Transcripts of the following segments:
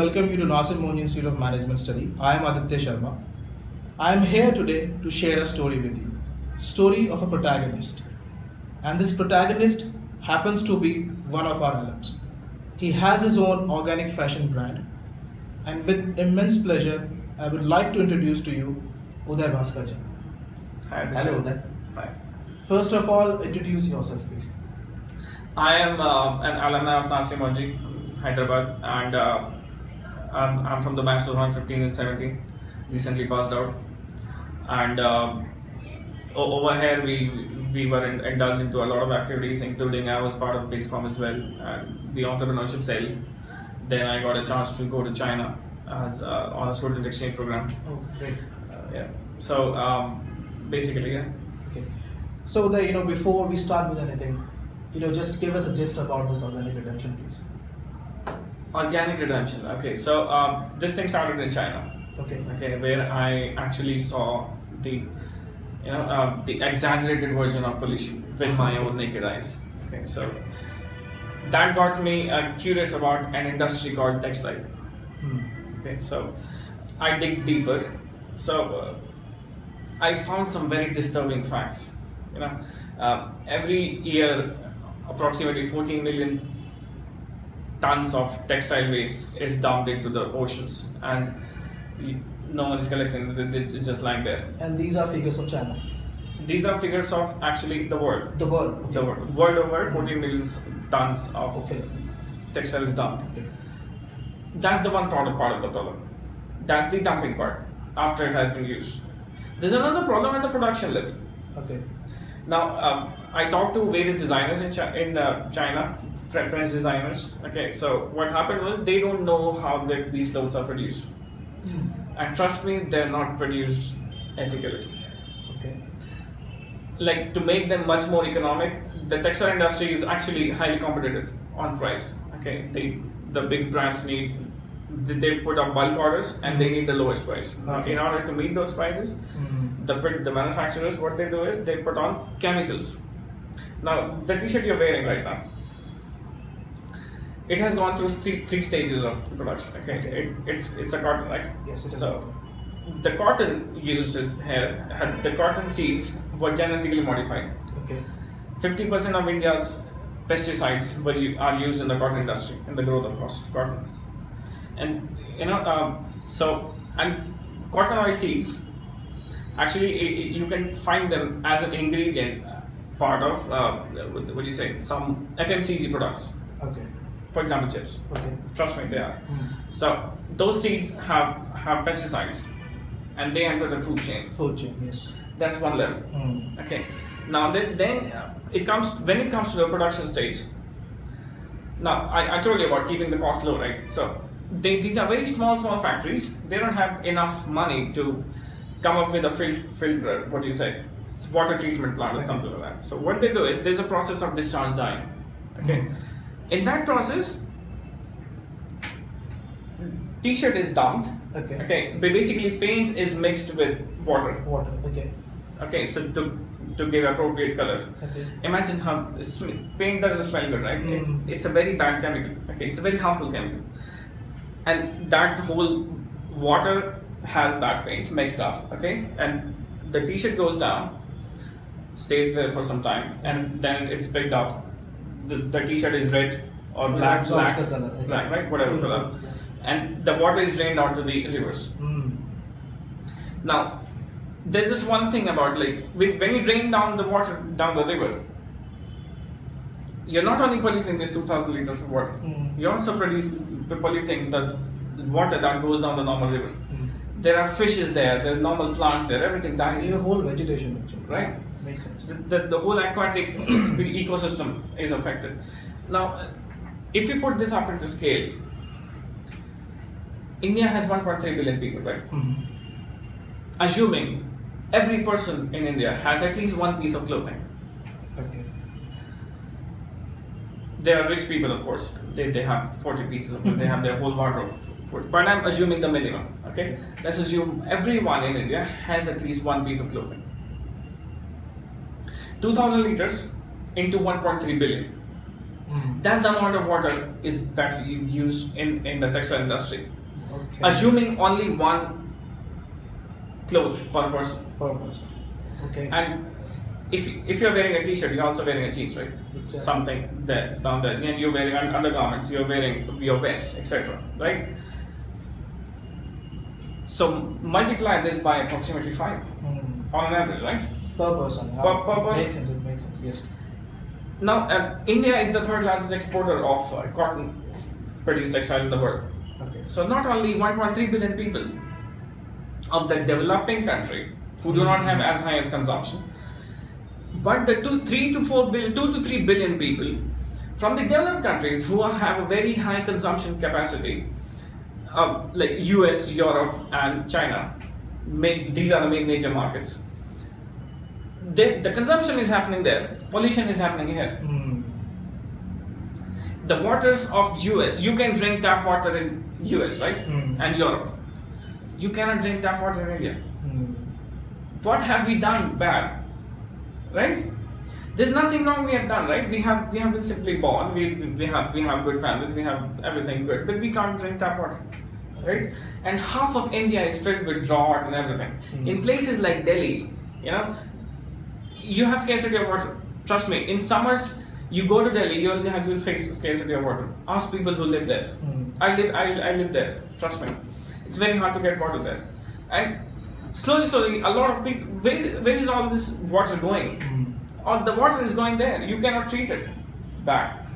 welcome you to Nasir Monji Institute of Management Study. I am Aditya Sharma. I am here today to share a story with you. Story of a protagonist. And this protagonist happens to be one of our alums. He has his own organic fashion brand. And with immense pleasure, I would like to introduce to you Uday Bhaskarji. Hi. Hello Uday. Hi. First of all, introduce yourself please. I am an alumni of Nasir Monji, Hyderabad, and I'm from the batch 2015 and 17. Recently passed out, and over here we were indulged into a lot of activities, including I was part of BaseCom as well, and the entrepreneurship cell. Then I got a chance to go to China as on a student exchange program. Oh, great. Yeah. So basically, yeah. Okay. So Uday, before we start with anything, just give us a gist about this organic redemption, please. Organic redemption. Okay, so this thing started in China. Okay. Okay, where I actually saw the exaggerated version of pollution with my own naked eyes. Okay, so that got me curious about an industry called textile. Okay, so I dig deeper. So I found some very disturbing facts. Every year, approximately 14 million tons of textile waste is dumped into the oceans, and no one is collecting it. It's just lying there. And these are figures from China. These are figures of actually the world. The world. Okay. The world over 14 million tons of textile is dumped. Okay. That's the one part of the problem. That's the dumping part after it has been used. There's another problem at the production level. Okay. Now, I talked to various designers in China, French designers. Okay, so what happened was they don't know how these clothes are produced. And trust me, they're not produced ethically. Okay. Like, to make them much more economic, the textile industry is actually highly competitive on price. Okay, the big brands they put up bulk orders and they need the lowest price. Okay. In order to meet those prices, the manufacturers, what they do is they put on chemicals. Now, the t-shirt you're wearing right now, it has gone through three stages of production. Okay, it's a cotton, right? Yes. So the cotton used here, the cotton seeds were genetically modified. Okay. 50% of India's pesticides are used in the cotton industry in the growth of cotton, and and cotton oil seeds. Actually, you can find them as an ingredient part of some FMCG products. Okay. For example, chips. Okay. Trust me, they are. So those seeds have pesticides, and they enter the food chain. Food chain, yes. That's one level. Okay. Now then it comes to the production stage. Now I told you about keeping the cost low, right? So these are very small factories. They don't have enough money to come up with a filter, water treatment plant or something like that. So what they do is there's a process of discharge dyeing. Okay. In that process, t-shirt is dumped. Okay. Okay. But basically, paint is mixed with water. Water. Okay. Okay. So to give appropriate color. Okay. Imagine how paint doesn't smell good, right? It's a very bad chemical. Okay. It's a very harmful chemical, and that whole water has that paint mixed up. Okay. And the t-shirt goes down, stays there for some time, and then it's picked up. The t-shirt is red or black, right? Whatever color. And the water is drained out to the rivers. Now, there's this one thing about when you drain down the water down the river, you're not only polluting this 2,000 liters of water, you're also polluting the water that goes down the normal river. There are fishes there, there's normal plant there, everything dies. The whole vegetation actually. Right? Makes sense. The whole aquatic ecosystem is affected. Now, if you put this up into scale, India has 1.3 billion people, right? Assuming every person in India has at least one piece of clothing. Okay. There are rich people, of course. They have 40 pieces of clothing. They have their whole wardrobe. But I'm assuming the minimum. Okay. Let's assume everyone in India has at least one piece of clothing. 2,000 liters into 1.3 billion. That's the amount of water that's used in the textile industry. Okay. assuming only one cloth per person. Per person. Okay. And if you're wearing a t-shirt, you're also wearing a jeans, right? Exactly. Something there down there, and you're wearing undergarments, you're wearing your vest, etc. Right? So multiply this by approximately 5 on an average, right? Per person. Yeah. Per person. Makes sense. It makes sense. Yes. Now, India is the third largest exporter of cotton produced textile in the world. Okay. So not only 1.3 billion people of the developing country who do not have as high as consumption, but the 2 to 3 billion people from the developed countries who have a very high consumption capacity, like US, Europe, and China. These are the main major markets. The consumption is happening there, pollution is happening here. The waters of US, you can drink tap water in US, right? And Europe. You cannot drink tap water in India. What have we done bad? Right? There's nothing wrong we have done, right? We have been simply born, we have good families, we have everything good, but we can't drink tap water. Right? And half of India is filled with drought and everything. In places like Delhi, you have scarcity of water. Trust me, in summers, you go to Delhi, you'll face scarcity of water. Ask people who live there. I live there. Trust me, it's very hard to get water there. And slowly, a lot of people. Where is all this water going? Or the water is going there. You cannot treat it back.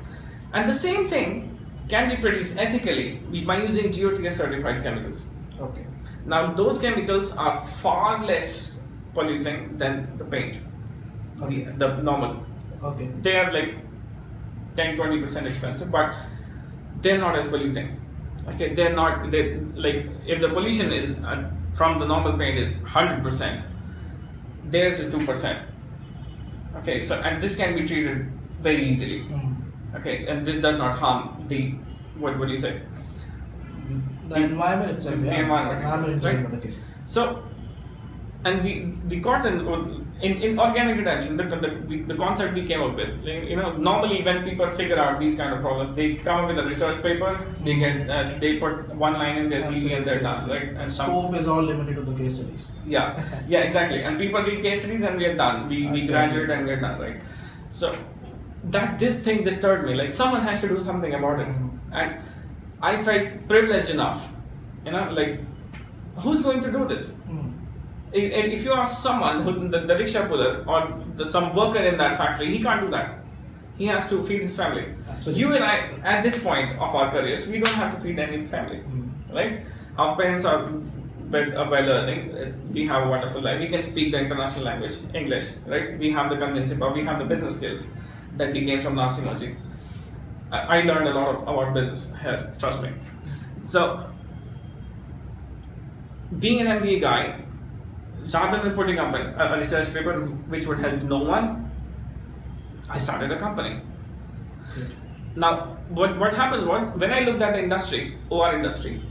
And the same thing can be produced ethically by using GOTS certified chemicals. Okay. Now those chemicals are far less polluting than the paint. Okay. The normal. Okay. They are like 10-20% expensive, but they're not as polluting. Okay, they're not. They like if the pollution is from the normal paint is 100%, theirs is 2%. Okay, so and this can be treated very easily. Okay, and this does not harm the what do you say? The environment itself. The environment, right? Okay. So, and the cotton in organic reduction, the concept we came up with, normally when people figure out these kind of problems, they come up with a research paper, they put one line in their CV and they're done, right? And scope is all limited to the case studies. Yeah, exactly. And people read case studies and we are done. We graduate and we're done, right? So this thing disturbed me. Like someone has to do something about it, and I felt privileged enough. Like who's going to do this? If you ask someone, the rickshaw puller or some worker in that factory, he can't do that. He has to feed his family. Absolutely. You and I, at this point of our careers, we don't have to feed any family, right? Our parents are well earning. We have a wonderful life. We can speak the international language, English, right? We have the convincing power. We have the business skills that we gained from Narsimology. I learned a lot about business here. Trust me. So, being an MBA guy, rather than putting up a research paper which would help no one, I started a company. Good. Now, what happens was, when I looked at the industry, OR industry,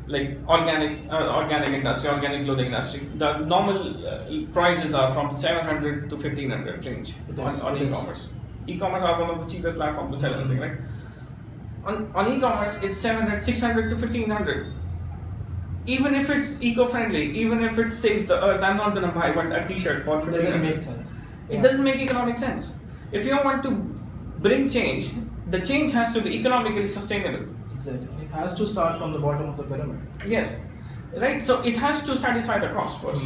like organic industry, organic clothing industry, the normal prices are from 700 to 1500 range on e-commerce. E-commerce are one of the cheapest platforms to sell anything, right? On e-commerce, it's 600 to 1500. Even if it's eco-friendly, even if it saves the earth, I'm not going to buy a t-shirt for 1500. It doesn't make sense. It doesn't make economic sense. If you want to bring change, the change has to be economically sustainable. Exactly. It has to start from the bottom of the pyramid. Yes. Right? So it has to satisfy the cost first.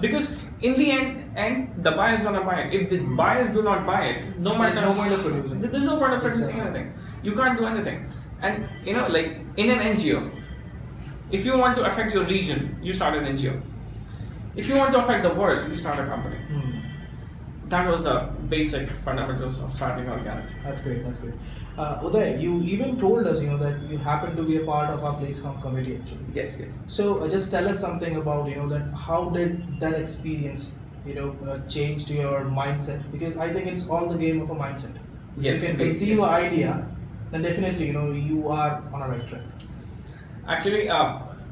Because in the end, the buyer is going to buy it. If the buyers do not buy it, there's no point of producing. There's no point of producing anything. You can't do anything. And like in an NGO, if you want to affect your region, you start an NGO. If you want to affect the world, you start a company. That was the basic fundamentals of starting organic. That's great. Uday, you even told us, that you happen to be a part of our PlaceCom committee actually. Yes. So just tell us something about, that how did that experience, change to your mindset? Because I think it's all the game of a mindset. Yes, if you can conceive an idea, then definitely, you are on a right track. Actually,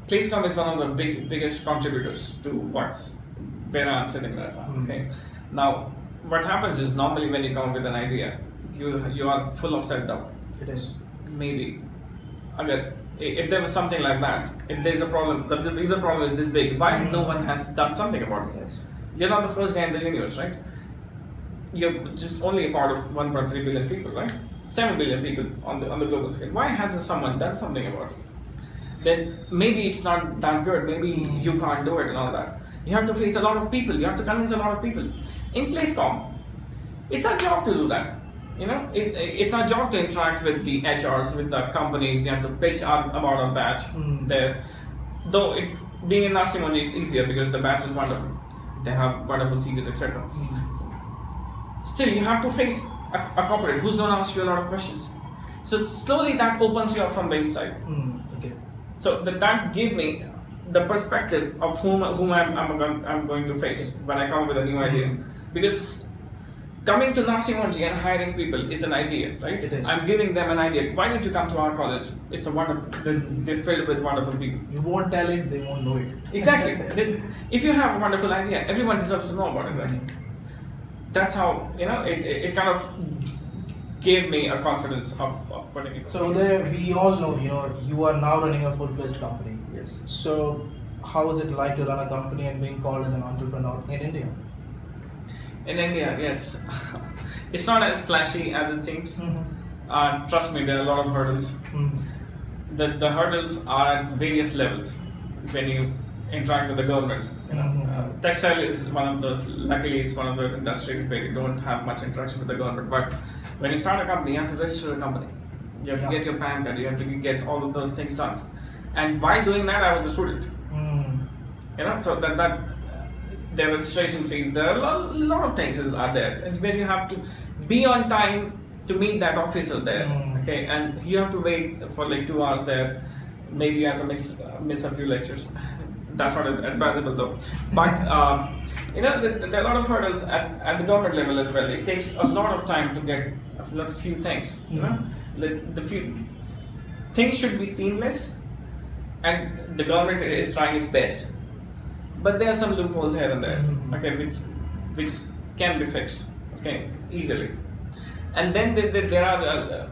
PlaceCom is one of the biggest contributors to where I'm sitting right now. Okay. Now, what happens is normally when you come up with an idea, you are full of self-doubt. It is. Maybe, if there was something like that, if there's a problem, if the problem is this big, why no one has done something about it? Yes. You're not the first guy in the universe, right? You're just only a part of 1.3 billion people, right? 7 billion people on the global scale. Why hasn't someone done something about it? Then maybe it's not that good. Maybe you can't do it and all that. You have to face a lot of people. You have to convince a lot of people. In PlaceCom, it's our job to do that. You know, it's our job to interact with the HRs, with the companies. We have to pitch about our batch there. Though being in Nasimonji, it's easier because the batch is wonderful. They have wonderful CVs, etc. Still, you have to face a corporate who's going to ask you a lot of questions. So slowly that opens you up from the inside. Okay. So that gave me the perspective of whom I'm going to face when I come up with a new idea. Because coming to Nasimonji and hiring people is an idea, right? It is. I'm giving them an idea. Why don't you come to our college? It's a wonderful. They're filled with wonderful people. You won't tell it, they won't know it. Exactly. If you have a wonderful idea, everyone deserves to know about it, right? That's how, you know, it kind of gave me a confidence of putting it. So Uday, we all know, you know, you are now running a full-fledged company. Yes. So how is it like to run a company and being called as an entrepreneur in India? In India, yes. It's not as flashy as it seems. Trust me, there are a lot of hurdles. The hurdles are at various levels when you interact with the government. You know, textile is one of those. Luckily, it's one of those industries where you don't have much interaction with the government. But when you start a company, you have to register a company. You have to get your PAN card. You have to get all of those things done. And while doing that, I was a student. You know, so that the registration fees. There are a lot of things are there, and where you have to be on time to meet that officer there. Okay, and you have to wait for like 2 hours there. Maybe you have to miss a few lectures. That's not as advisable though. But you know, there are a lot of hurdles at the government level as well. It takes a lot of time to get a few things. You know, the few things should be seamless, and the government is trying its best. But there are some loopholes here and there, okay, which can be fixed, okay, easily. And then there are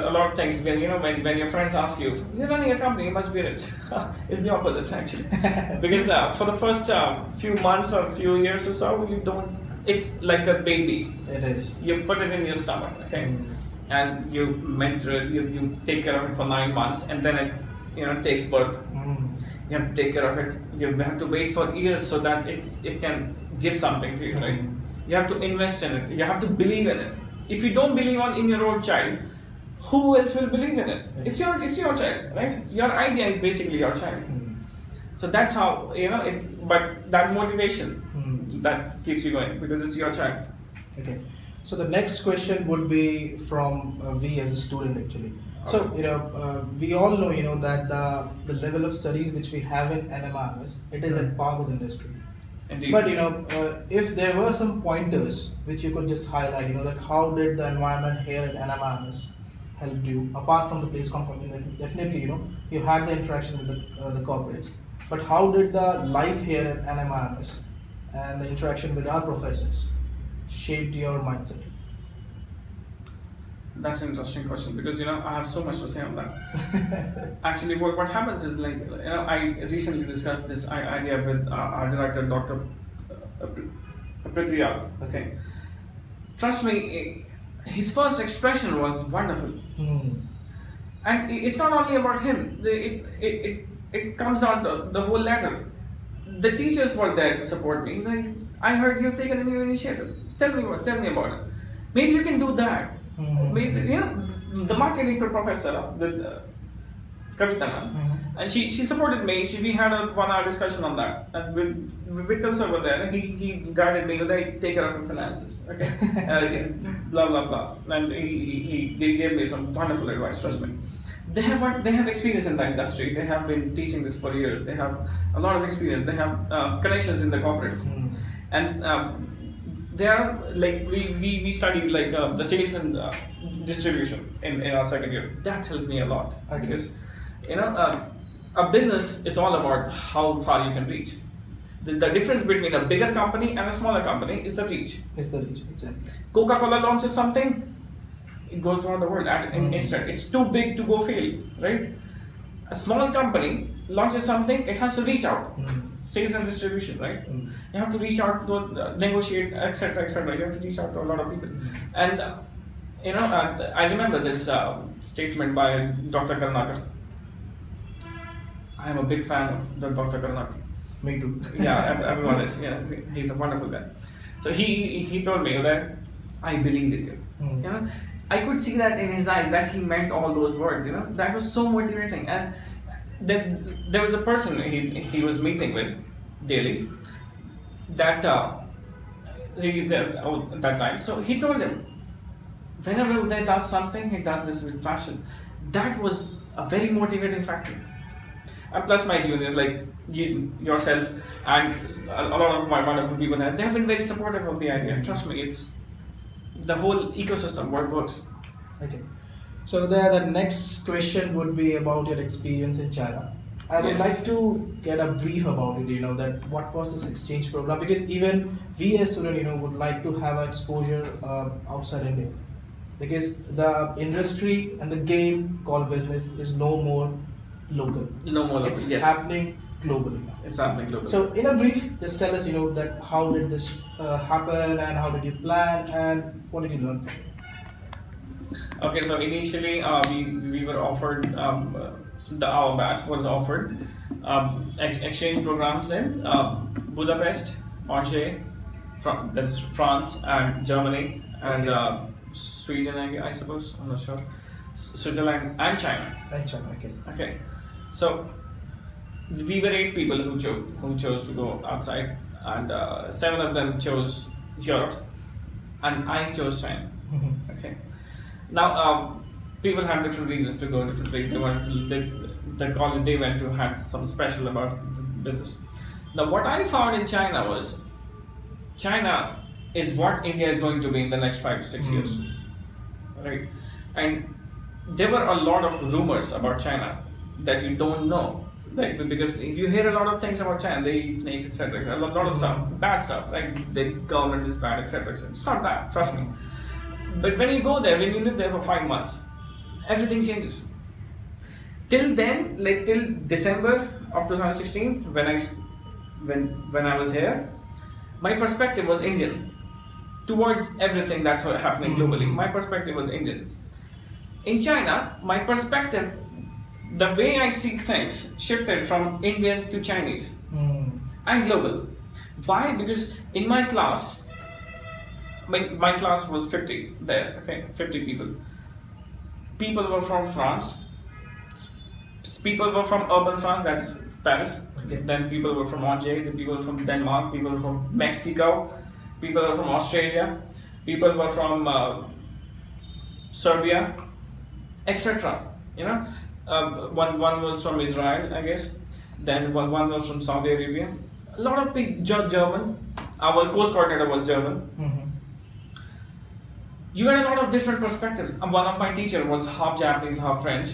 a lot of things when, you know, when your friends ask you, you're running a company, you must be rich. It's the opposite actually, because for the first few months or few years or so, you don't. It's like a baby. It is. You put it in your stomach, okay, and you mentor it. You take care of it for 9 months, and then it, you know, takes birth. You have to take care of it. You have to wait for years so that it can give something to you, right? You have to invest in it. You have to believe in it. If you don't believe in your own child, who else will believe in it? It's your child, right? Your idea is basically your child. So that's how, you know, but that motivation that keeps you going because it's your child. Okay. So the next question would be from we as a student actually. So, you know, we all know, you know, that the level of studies which we have in NMIMS, it is at par with industry. Indeed. But, you know, if there were some pointers which you could just highlight, you know, that how did the environment here at NMIMS help you, apart from the PlaceCom community, definitely, you know, you had the interaction with the corporates, but how did the life here at NMIMS and the interaction with our professors shaped your mindset? That's an interesting question because, you know, I have so much to say on that. Actually, what happens is, like, you know, I recently discussed this idea with our director, Dr. Prithviraj. Okay, trust me, his first expression was wonderful, and it's not only about him. It comes down to the whole letter. The teachers were there to support me. Like, I heard you've taken a new initiative. Tell me about it. Maybe you can do that. Maybe, you know, the marketing professor with Kavita ma'am, and she supported me. We had a 1 hour discussion on that, and with Vikram sir were there. He guided me. They take care of your finances, okay? Blah blah blah, and he gave me some wonderful advice. Trust me. They have experience in the industry. They have been teaching this for years. They have a lot of experience. They have connections in the corporates, and they are like we studied like the sales and distribution in our second year. That helped me a lot because, you know, a business is all about how far you can reach. The difference between a bigger company and a smaller company is the reach. It's the reach, exactly. Coca-Cola launches something, it goes throughout the world in instant. It's too big to go fail, right? A small company launches something, it has to reach out. Mm. Sales and distribution, right? Mm. You have to reach out to negotiate, etc., etc. You have to reach out to a lot of people. And I remember this statement by Dr. Karnakar. I am a big fan of the Dr. Karnakar. Me too. Yeah, everyone is. Yeah, he's a wonderful guy. So he told me that I believe in you. Mm. You know, I could see that in his eyes that he meant all those words. You know, that was so motivating. And then there was a person he was meeting with daily that that time. So he told him, whenever Uday does something, he does this with passion. That was a very motivating factor. And plus my juniors, like you yourself and a lot of my wonderful people there, they have been very supportive of the idea. Trust me, it's the whole ecosystem where it works. Okay. So the next question would be about your experience in China. I would Yes. like to get a brief about it, that what was this exchange program, because even we as students, would like to have exposure outside India. Because the industry and the game called business is no more local. No more local, It's yes. happening globally now. It's happening globally. So in a brief, just tell us, that how did this happen and how did you plan and what did you learn? Okay, so initially we were offered our batch was offered exchange programs in Budapest, Angers, that's France and Germany and Okay. Sweden, I suppose. I'm not sure. Switzerland and China. China, okay. Okay, so we were 8 people who chose to go outside, and 7 of them chose Europe, and I chose China. Okay. Now, people have different reasons to go different ways. They wanted to the college they went to had some special about the business. Now, what I found in China was China is what India is going to be in the next 5 to 6 years, right? And there were a lot of rumors about China that you don't know, like because you hear a lot of things about China. They eat snakes, etc. A lot of stuff, bad stuff, like the government is bad, etc. etc. It's not that, trust me. But when you go there, when you live there for 5 months, everything changes. Till then, like till December of 2016, when I was here, my perspective was Indian towards everything that's happening globally. My perspective was Indian. In China, my perspective, the way I see things, shifted from Indian to Chinese and global. Why? Because in my class, my class was 50 there, okay, 50 people. People were from France. People were from urban France, that is Paris. Okay. Then people were from Angers, the people from Denmark, people were from Mexico, people were from Australia, people were from Serbia, etc. One was from Israel, I guess. Then one was from Saudi Arabia. A lot of people German. Our course coordinator was German. You had a lot of different perspectives. One of my teachers was half Japanese, half French.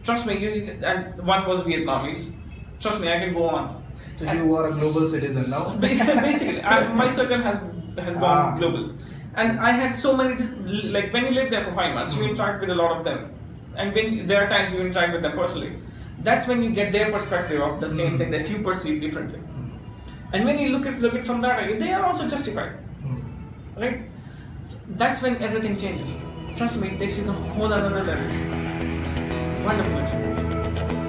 Trust me, and one was Vietnamese. Trust me, I can go on. So you are a global citizen now? Basically, my circle has gone global. And I had so many, like when you live there for 5 months, you interact with a lot of them. And when there are times you interact with them personally. That's when you get their perspective of the same thing that you perceive differently. And when you look at it from that way, they are also justified. Right? So that's when everything changes. Trust me, it takes you to a whole other level. Wonderful experience.